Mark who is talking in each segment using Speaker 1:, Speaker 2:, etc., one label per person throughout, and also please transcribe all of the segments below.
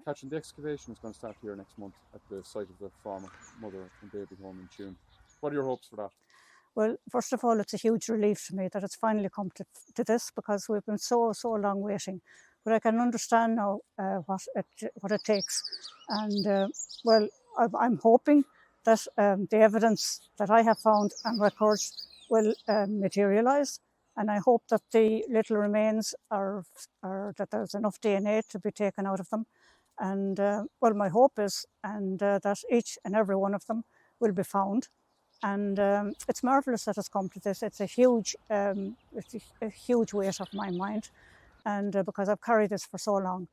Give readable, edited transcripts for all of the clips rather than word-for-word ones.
Speaker 1: Catherine, the excavation is going to start here next month at the site of the former mother and baby home in Tuam. What are your hopes for that?
Speaker 2: Well, first of all, it's a huge relief to me that it's finally come to this, because we've been so long waiting. But I can understand now what it takes. And well, I'm hoping that the evidence that I have found and records will materialise. And I hope that the little remains are that there's enough DNA to be taken out of them. And well, my hope is that each and every one of them will be found. And it's marvellous that it's come to this. It's a huge weight off my mind, and because I've carried this for so long.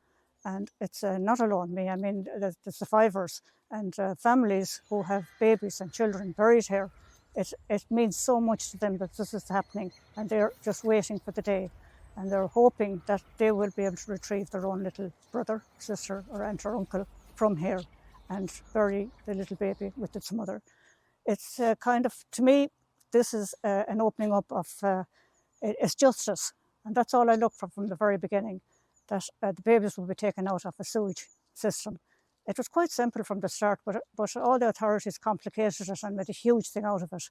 Speaker 2: And it's not alone me. I mean, the survivors and families who have babies and children buried here, it means so much to them that this is happening, and they're just waiting for the day. And they're hoping that they will be able to retrieve their own little brother, sister, or aunt or uncle from here and bury the little baby with its mother. It's kind of, to me, this is an opening up of it's justice. And that's all I looked for from the very beginning, that the babies will be taken out of a sewage system. It was quite simple from the start, but all the authorities complicated it and made a huge thing out of it.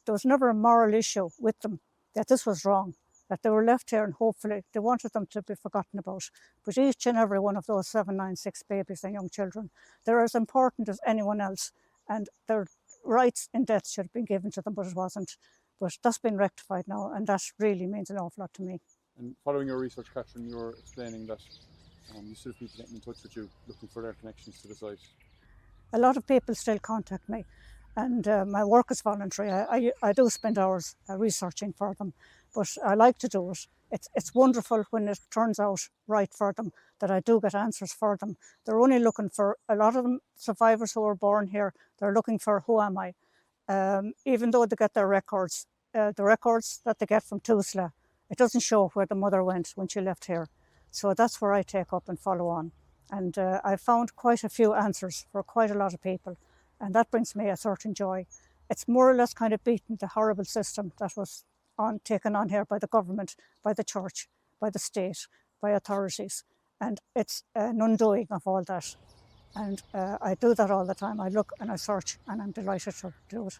Speaker 2: There was never a moral issue with them that this was wrong, that they were left here and hopefully they wanted them to be forgotten about. But each and every one of those 796 babies and young children, they're as important as anyone else, and their rights in death should have been given to them, but it wasn't. But that's been rectified now, and that really means an awful lot to me.
Speaker 1: And following your research, Catherine, you were explaining that you still have people getting in touch with you, looking for their connections to the site.
Speaker 2: A lot of people still contact me, and my work is voluntary. I do spend hours researching for them, but I like to do it. It's wonderful when it turns out right for them, that I do get answers for them. They're only looking for, a lot of them, survivors who were born here, they're looking for, who am I? Even though they get their records, the records that they get from Tusla, it doesn't show where the mother went when she left here. So that's where I take up and follow on. And I found quite a few answers for quite a lot of people. And that brings me a certain joy. It's more or less kind of beaten the horrible system that was taken on here by the government, by the church, by the state, by authorities. And it's an undoing of all that. And I do that all the time. I look and I search, and I'm delighted to do it.